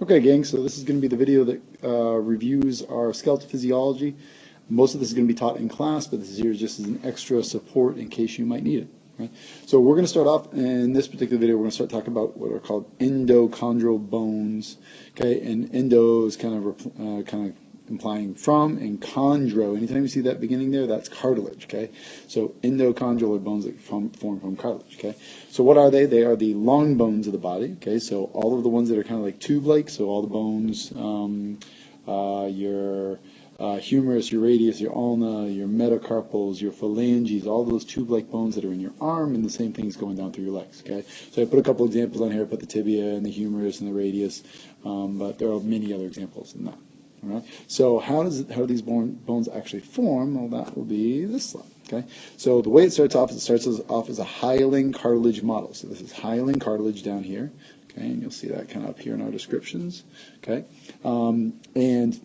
Okay, gang, so this is going to be the video that reviews our skeletal physiology. Most of this is going to be taught in class, but this is here just as an extra support in case you might need it. Right? So we're going to start off in this particular video. We're going to start talking about what are called endochondral bones. Okay, and endo is kind of implying from, and chondro. Anytime you see that beginning there, that's cartilage. Okay, so endochondral are bones that form from cartilage. Okay, so what are they? They are the long bones of the body. Okay, so all of the ones that are kind of like tube-like. So all the bones, your humerus, your radius, your ulna, your metacarpals, your phalanges, all those tube-like bones that are in your arm, and the same thing is going down through your legs. Okay, so I put a couple examples on here. I put the tibia and the humerus and the radius, but there are many other examples than that. All right. So how do these bones actually form? Well, that will be this slide. Okay. So the way it starts off is as a hyaline cartilage model. So this is hyaline cartilage down here. Okay, and you'll see that kind of up here in our descriptions. Okay, and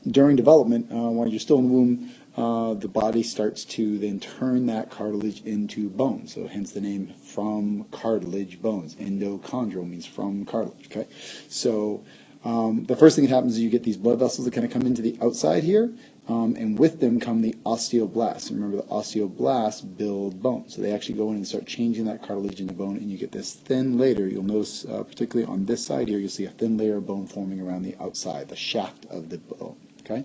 during development, while you're still in the womb, the body starts to then turn that cartilage into bone. So hence the name from cartilage bones. Endochondral means from cartilage. Okay, so the first thing that happens is you get these blood vessels that kind of come into the outside here, and with them come the osteoblasts. And remember, the osteoblasts build bone. So they actually go in and start changing that cartilage into bone, and you get this thin layer. You'll notice, particularly on this side here, you'll see a thin layer of bone forming around the outside, the shaft of the bone. Okay.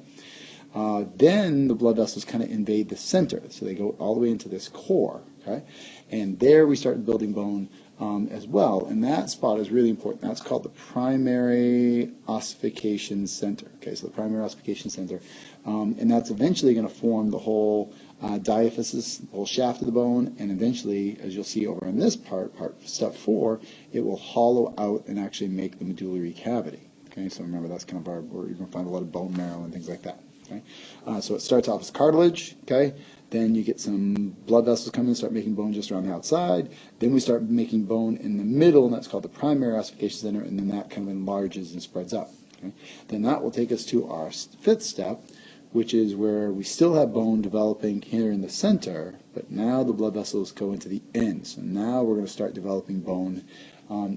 Then the blood vessels kind of invade the center, so they go all the way into this core. Okay, and there we start building bone as well, and that spot is really important. That's called the primary ossification center. Okay, so the primary ossification center, and that's eventually going to form the whole diaphysis, the whole shaft of the bone, and eventually, as you'll see over in this part step 4, it will hollow out and actually make the medullary cavity. Okay, so remember that's kind of where you're going to find a lot of bone marrow and things like that. Okay, so it starts off as cartilage. Okay, then you get some blood vessels come in and start making bone just around the outside. Then we start making bone in the middle, and that's called the primary ossification center, and then that kind of enlarges and spreads up. Okay, then that will take us to our 5th step, which is where we still have bone developing here in the center, but now the blood vessels go into the ends. So now we're going to start developing bone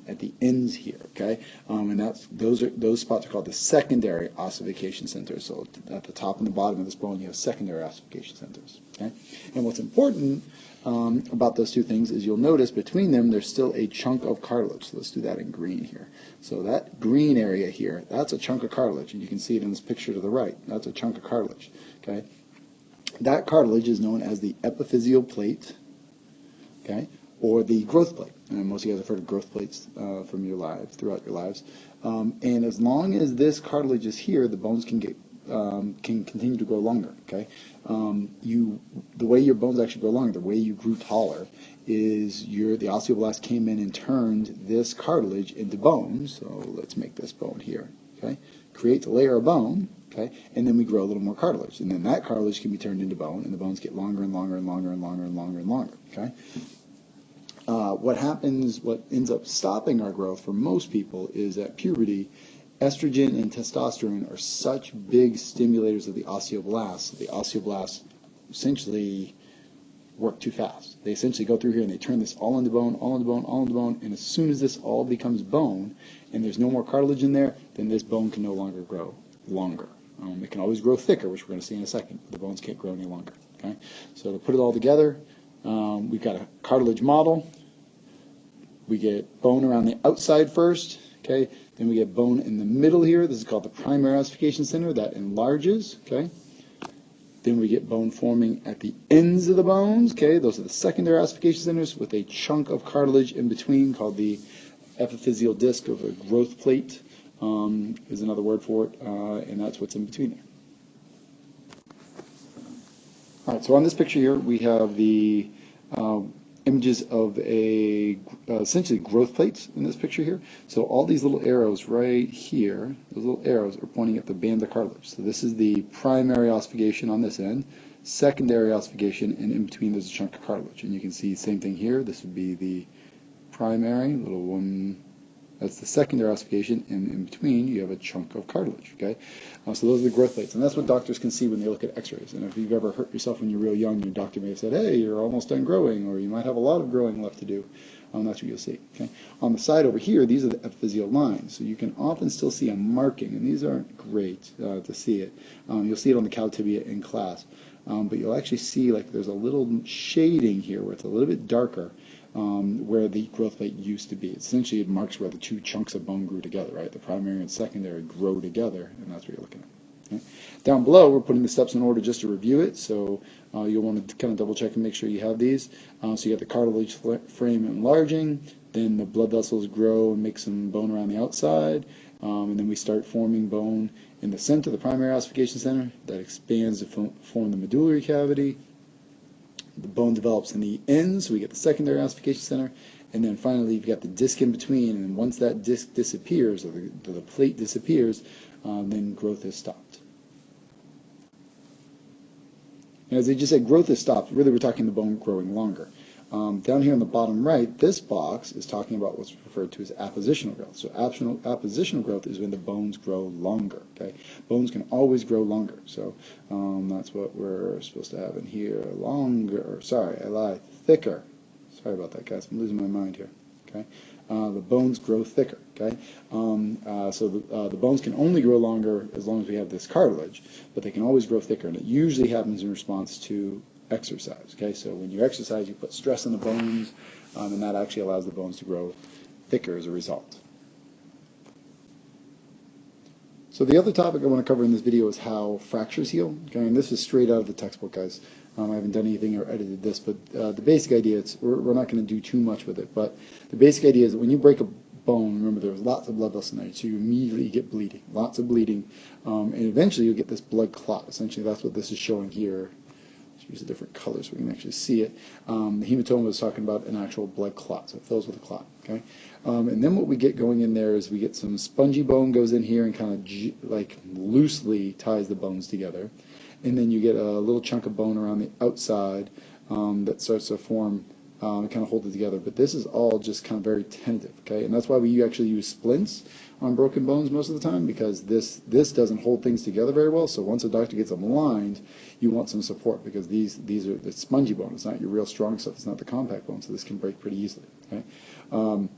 at the ends here, okay? And those spots are called the secondary ossification centers. So at the top and the bottom of this bone, you have secondary ossification centers, okay? And what's important about those two things is you'll notice between them there's still a chunk of cartilage. So let's do that in green here. So that green area here, that's a chunk of cartilage, and you can see it in this picture to the right. That's a chunk of cartilage, okay? That cartilage is known as the epiphyseal plate, okay, or the growth plate. And most of you guys have heard of growth plates from your lives, throughout your lives. And as long as this cartilage is here, the bones can continue to grow longer. Okay, the way your bones actually grow longer, the way you grew taller, is the osteoblast came in and turned this cartilage into bone. So let's make this bone here. Okay, creates a layer of bone. Okay, and then we grow a little more cartilage, and then that cartilage can be turned into bone, and the bones get longer and longer and longer and longer and longer and longer. Okay. What ends up stopping our growth for most people is at puberty, estrogen and testosterone are such big stimulators of the osteoblasts that the osteoblasts essentially work too fast. They essentially go through here and they turn this all into bone, all into bone, all into bone, and as soon as this all becomes bone and there's no more cartilage in there, then this bone can no longer grow longer. It can always grow thicker, which we're going to see in a second. The bones can't grow any longer. Okay, so to put it all together, we've got a cartilage model. We get bone around the outside first, okay? Then we get bone in the middle here. This is called the primary ossification center. That enlarges, okay? Then we get bone forming at the ends of the bones, okay? Those are the secondary ossification centers with a chunk of cartilage in between called the epiphyseal disc, of a growth plate is another word for it, and that's what's in between there. All right, so on this picture here, we have the images of essentially growth plates in this picture here. So all these little arrows right here, those little arrows are pointing at the band of cartilage. So this is the primary ossification on this end, secondary ossification, and in between there's a chunk of cartilage. And you can see the same thing here. This would be the primary, little one That's the secondary ossification, and in between you have a chunk of cartilage. Okay, so those are the growth plates, and that's what doctors can see when they look at X-rays. And if you've ever hurt yourself when you're real young, your doctor may have said, "Hey, you're almost done growing," or "You might have a lot of growing left to do." That's what you'll see. Okay, on the side over here, these are the epiphyseal lines, so you can often still see a marking, and these aren't great to see it. You'll see it on the cow tibia in class, but you'll actually see like there's a little shading here where it's a little bit darker. Where the growth plate used to be. Essentially, it marks where the two chunks of bone grew together, right? The primary and secondary grow together, and that's what you're looking at. Okay? Down below, we're putting the steps in order just to review it, so you'll want to kind of double check and make sure you have these. So you have the cartilage frame enlarging, then the blood vessels grow and make some bone around the outside, and then we start forming bone in the center, the primary ossification center, that expands to form the medullary cavity. The bone develops in the ends, so we get the secondary ossification center, and then finally you've got the disc in between, and once that disc disappears, or the plate disappears, then growth is stopped. And as I just said, growth is stopped. Really, we're talking the bone growing longer. Down here on the bottom right, this box is talking about what's referred to as appositional growth. So appositional growth is when the bones grow longer. Okay, bones can always grow longer. So that's what we're supposed to have in here. Longer. Sorry, I lied. Thicker. Sorry about that, guys. I'm losing my mind here. Okay, the bones grow thicker. Okay, so the bones can only grow longer as long as we have this cartilage, but they can always grow thicker, and it usually happens in response to exercise. Okay, so when you exercise, you put stress on the bones, and that actually allows the bones to grow thicker as a result. So the other topic I want to cover in this video is how fractures heal. Okay, and this is straight out of the textbook, guys. I haven't done anything or edited this, but the basic idea, we're not going to do too much with it, but the basic idea is that when you break a bone, remember there's lots of blood vessels in there, so you immediately get bleeding, lots of bleeding, and eventually you'll get this blood clot. Essentially, that's what this is showing here. Use a different color so we can actually see it. The hematoma was talking about an actual blood clot, so it fills with a clot. Okay, and then what we get going in there is we get some spongy bone goes in here and kind of like loosely ties the bones together, and then you get a little chunk of bone around the outside that starts to form and kind of hold it together. But this is all just kind of very tentative. Okay, and that's why we actually use splints on broken bones most of the time, because this doesn't hold things together very well. So once a doctor gets them aligned, you want some support, because these are the spongy bone. It's not your real strong stuff. It's not the compact bone, so this can break pretty easily. Okay.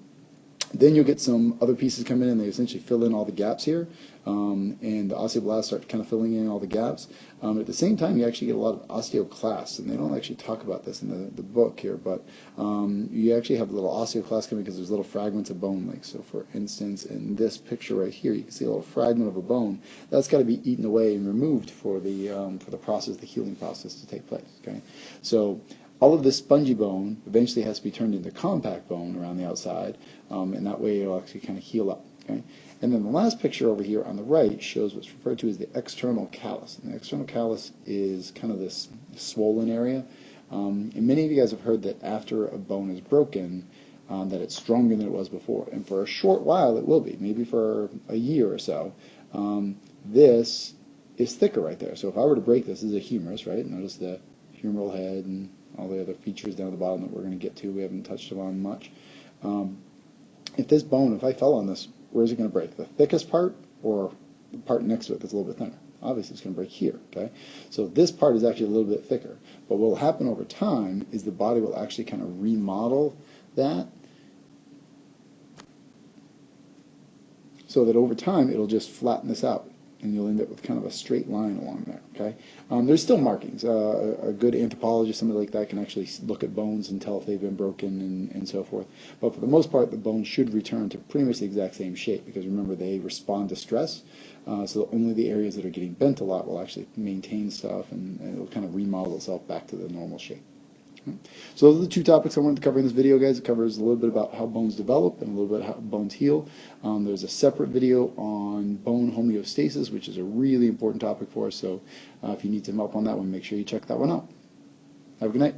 Then you'll get some other pieces come in, and they essentially fill in all the gaps here, and the osteoblasts start kind of filling in all the gaps. At the same time, you actually get a lot of osteoclasts, and they don't actually talk about this in the book here, but you actually have little osteoclasts coming because there's little fragments of bone. Like, so for instance, in this picture right here, you can see a little fragment of a bone. That's got to be eaten away and removed for the process, the healing process to take place. Okay, so all of this spongy bone eventually has to be turned into compact bone around the outside, and that way it'll actually kind of heal up. Okay? And then the last picture over here on the right shows what's referred to as the external callus. And the external callus is kind of this swollen area. And many of you guys have heard that after a bone is broken, that it's stronger than it was before. And for a short while it will be, maybe for a year or so. This is thicker right there. So if I were to break this is a humerus, right? Notice the humeral head and all the other features down at the bottom that we're going to get to. We haven't touched on much. If this bone, if I fell on this, where is it going to break? The thickest part, or the part next to it that's a little bit thinner? Obviously it's going to break here. Okay, so this part is actually a little bit thicker. But what will happen over time is the body will actually kind of remodel that, so that over time it'll just flatten this out, and you'll end up with kind of a straight line along there. Okay, there's still markings. A good anthropologist, somebody like that, can actually look at bones and tell if they've been broken and so forth. But for the most part, the bones should return to pretty much the exact same shape, because remember, they respond to stress. So only the areas that are getting bent a lot will actually maintain stuff, and it'll kind of remodel itself back to the normal shape. So those are the two topics I wanted to cover in this video, guys. It covers a little bit about how bones develop and a little bit how bones heal. There's a separate video on bone homeostasis, which is a really important topic for us. So if you need some help on that one, make sure you check that one out. Have a good night.